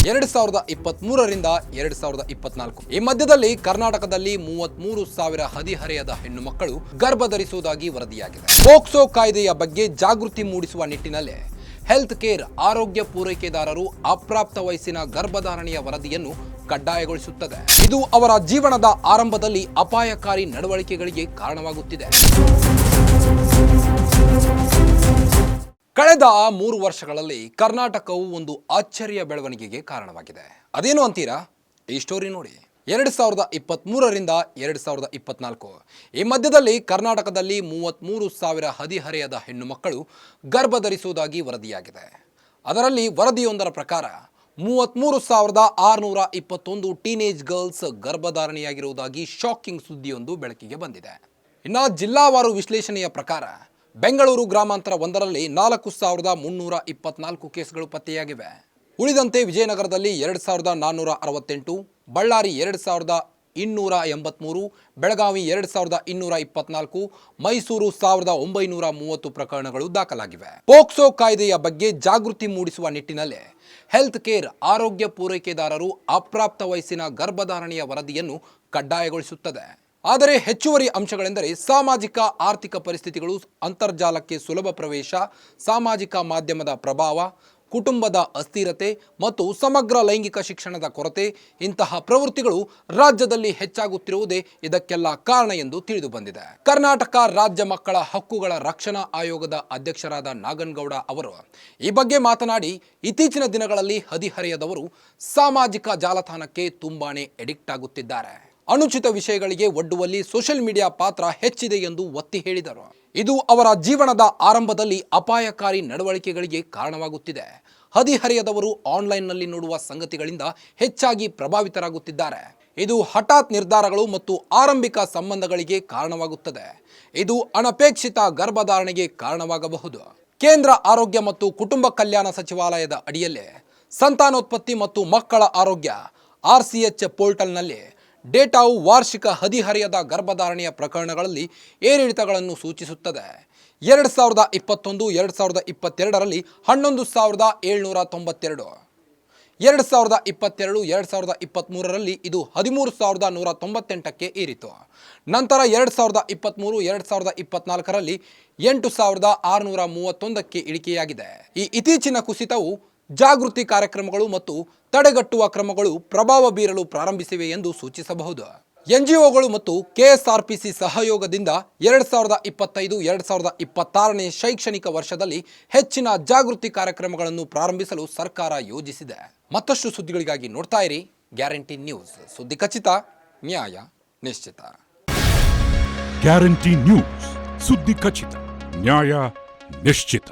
2023ರಿಂದ 2024 ಈ ಮಧ್ಯದಲ್ಲಿ ಕರ್ನಾಟಕದಲ್ಲಿ 33,000 ಹದಿಹರೆಯದ ಹೆಣ್ಣು ಮಕ್ಕಳು ಗರ್ಭ ಧರಿಸುವುದಾಗಿ ವರದಿಯಾಗಿದೆ. ಪೋಕ್ಸೋ ಕಾಯ್ದೆಯ ಬಗ್ಗೆ ಜಾಗೃತಿ ಮೂಡಿಸುವ ನಿಟ್ಟಿನಲ್ಲಿ ಹೆಲ್ತ್ ಕೇರ್ ಆರೋಗ್ಯ ಪೂರೈಕೆದಾರರು ಅಪ್ರಾಪ್ತ ವಯಸ್ಸಿನ ಗರ್ಭಧಾರಣೆಯ ವರದಿಯನ್ನು ಕಡ್ಡಾಯಗೊಳಿಸುತ್ತದೆ. ಇದು ಅವರ ಜೀವನದ ಆರಂಭದಲ್ಲಿ ಅಪಾಯಕಾರಿ ನಡವಳಿಕೆಗಳಿಗೆ ಕಾರಣವಾಗುತ್ತಿದೆ. ಕಳೆದ 3 ವರ್ಷಗಳಲ್ಲಿ ಕರ್ನಾಟಕವು ಒಂದು ಅಚ್ಚರಿಯ ಬೆಳವಣಿಗೆಗೆ ಕಾರಣವಾಗಿದೆ. ಅದೇನು ಅಂತೀರಾ? ಈ ಸ್ಟೋರಿ ನೋಡಿ. 2023ರಿಂದ 2024 ಈ ಮಧ್ಯದಲ್ಲಿ ಕರ್ನಾಟಕದಲ್ಲಿ 33,000 ಹದಿಹರೆಯದ ಹೆಣ್ಣು ಮಕ್ಕಳು ಗರ್ಭ ಧರಿಸುವುದಾಗಿ ವರದಿಯಾಗಿದೆ. ಅದರಲ್ಲಿ ವರದಿಯೊಂದರ ಪ್ರಕಾರ 33,621 ಟೀನೇಜ್ ಗರ್ಲ್ಸ್ ಗರ್ಭಧಾರಣೆಯಾಗಿರುವುದಾಗಿ ಶಾಕಿಂಗ್ ಸುದ್ದಿಯೊಂದು ಬೆಳಕಿಗೆ ಬಂದಿದೆ. ಇನ್ನು ಜಿಲ್ಲಾವಾರು ವಿಶ್ಲೇಷಣೆಯ ಪ್ರಕಾರ ಬೆಂಗಳೂರು ಗ್ರಾಮಾಂತರ ಒಂದರಲ್ಲಿ 4,324 ಕೇಸ್ಗಳು ಪತ್ತೆಯಾಗಿವೆ. ಉಳಿದಂತೆ ವಿಜಯನಗರದಲ್ಲಿ 2,468, ಬಳ್ಳಾರಿ 2,283, ಬೆಳಗಾವಿ 2,224, ಮೈಸೂರು 1,930 ಪ್ರಕರಣಗಳು ದಾಖಲಾಗಿವೆ. ಪೋಕ್ಸೋ ಕಾಯ್ದೆಯ ಬಗ್ಗೆ ಜಾಗೃತಿ ಮೂಡಿಸುವ ನಿಟ್ಟಿನಲ್ಲಿ ಹೆಲ್ತ್ ಕೇರ್ ಆರೋಗ್ಯ ಪೂರೈಕೆದಾರರು ಅಪ್ರಾಪ್ತ ವಯಸ್ಸಿನ ಗರ್ಭಧಾರಣೆಯ ವರದಿಯನ್ನು ಕಡ್ಡಾಯಗೊಳಿಸುತ್ತದೆ. ಆದರೆ ಹೆಚ್ಚುವರಿ ಅಂಶಗಳೆಂದರೆ ಸಾಮಾಜಿಕ ಆರ್ಥಿಕ ಪರಿಸ್ಥಿತಿಗಳು, ಅಂತರ್ಜಾಲಕ್ಕೆ ಸುಲಭ ಪ್ರವೇಶ, ಸಾಮಾಜಿಕ ಮಾಧ್ಯಮದ ಪ್ರಭಾವ, ಕುಟುಂಬದ ಅಸ್ಥಿರತೆ ಮತ್ತು ಸಮಗ್ರ ಲೈಂಗಿಕ ಶಿಕ್ಷಣದ ಕೊರತೆ. ಇಂತಹ ಪ್ರವೃತ್ತಿಗಳು ರಾಜ್ಯದಲ್ಲಿ ಹೆಚ್ಚಾಗುತ್ತಿರುವುದೇ ಇದಕ್ಕೆಲ್ಲ ಕಾರಣ ಎಂದು ತಿಳಿದು ಬಂದಿದೆ. ಕರ್ನಾಟಕ ರಾಜ್ಯ ಮಕ್ಕಳ ಹಕ್ಕುಗಳ ರಕ್ಷಣಾ ಆಯೋಗದ ಅಧ್ಯಕ್ಷರಾದ ನಾಗನಗೌಡ ಅವರು ಈ ಬಗ್ಗೆ ಮಾತನಾಡಿ, ಇತ್ತೀಚಿನ ದಿನಗಳಲ್ಲಿ ಹದಿಹರೆಯದವರು ಸಾಮಾಜಿಕ ಜಾಲತಾಣಕ್ಕೆ ತುಂಬಾನೇ ಎಡಿಕ್ಟ್ ಆಗುತ್ತಿದ್ದಾರೆ. ಅನುಚಿತ ವಿಷಯಗಳಿಗೆ ಒಡ್ಡುವಲ್ಲಿ ಸೋಷಿಯಲ್ ಮೀಡಿಯಾ ಪಾತ್ರ ಹೆಚ್ಚಿದೆ ಎಂದು ಒತ್ತಿ ಹೇಳಿದರು. ಇದು ಅವರ ಜೀವನದ ಆರಂಭದಲ್ಲಿ ಅಪಾಯಕಾರಿ ನಡವಳಿಕೆಗಳಿಗೆ ಕಾರಣವಾಗುತ್ತಿದೆ. ಹದಿಹರೆಯದವರು ಆನ್ಲೈನ್ನಲ್ಲಿ ನೋಡುವ ಸಂಗತಿಗಳಿಂದ ಹೆಚ್ಚಾಗಿ ಪ್ರಭಾವಿತರಾಗುತ್ತಿದ್ದಾರೆ. ಇದು ಹಠಾತ್ ನಿರ್ಧಾರಗಳು ಮತ್ತು ಆರಂಭಿಕ ಸಂಬಂಧಗಳಿಗೆ ಕಾರಣವಾಗುತ್ತದೆ. ಇದು ಅನಪೇಕ್ಷಿತ ಗರ್ಭಧಾರಣೆಗೆ ಕಾರಣವಾಗಬಹುದು. ಕೇಂದ್ರ ಆರೋಗ್ಯ ಮತ್ತು ಕುಟುಂಬ ಕಲ್ಯಾಣ ಸಚಿವಾಲಯದ ಅಡಿಯಲ್ಲೇ ಸಂತಾನೋತ್ಪತ್ತಿ ಮತ್ತು ಮಕ್ಕಳ ಆರೋಗ್ಯ RCH ಪೋರ್ಟಲ್ನಲ್ಲಿ ಡೇಟಾವು ವಾರ್ಷಿಕ ಹದಿಹರೆಯದ ಗರ್ಭಧಾರಣೆಯ ಪ್ರಕರಣಗಳಲ್ಲಿ ಏರಿಳಿತಗಳನ್ನು ಸೂಚಿಸುತ್ತದೆ. 2021-2022ರಲ್ಲಿ 11,792, 2022-2023ರಲ್ಲಿ ಇದು 13,198ಕ್ಕೆ ಏರಿತು. ನಂತರ 2023-2024ರಲ್ಲಿ 8,631ಕ್ಕೆ ಇಳಿಕೆಯಾಗಿದೆ. ಈ ಇತ್ತೀಚಿನ ಕುಸಿತವು ಜಾಗೃತಿ ಕಾರ್ಯಕ್ರಮಗಳು ಮತ್ತು ತಡೆಗಟ್ಟುವ ಕ್ರಮಗಳು ಪ್ರಭಾವ ಬೀರಲು ಪ್ರಾರಂಭಿಸಿವೆ ಎಂದು ಸೂಚಿಸಬಹುದು. NGOಗಳು ಮತ್ತು KSRPC ಸಹಯೋಗದಿಂದ 2025-2026ನೇ ಶೈಕ್ಷಣಿಕ ವರ್ಷದಲ್ಲಿ ಹೆಚ್ಚಿನ ಜಾಗೃತಿ ಕಾರ್ಯಕ್ರಮಗಳನ್ನು ಪ್ರಾರಂಭಿಸಲು ಸರ್ಕಾರ ಯೋಜಿಸಿದೆ. ಮತ್ತಷ್ಟು ಸುದ್ದಿಗಳಿಗಾಗಿ ನೋಡ್ತಾ ಇರಿ ಗ್ಯಾರಂಟಿ ನ್ಯೂಸ್. ಸುದ್ದಿ ಖಚಿತ, ನ್ಯಾಯ ನಿಶ್ಚಿತ. ಗ್ಯಾರಂಟಿ ನ್ಯೂಸ್, ಸುದ್ದಿ ಖಚಿತ, ನ್ಯಾಯ ನಿಶ್ಚಿತ.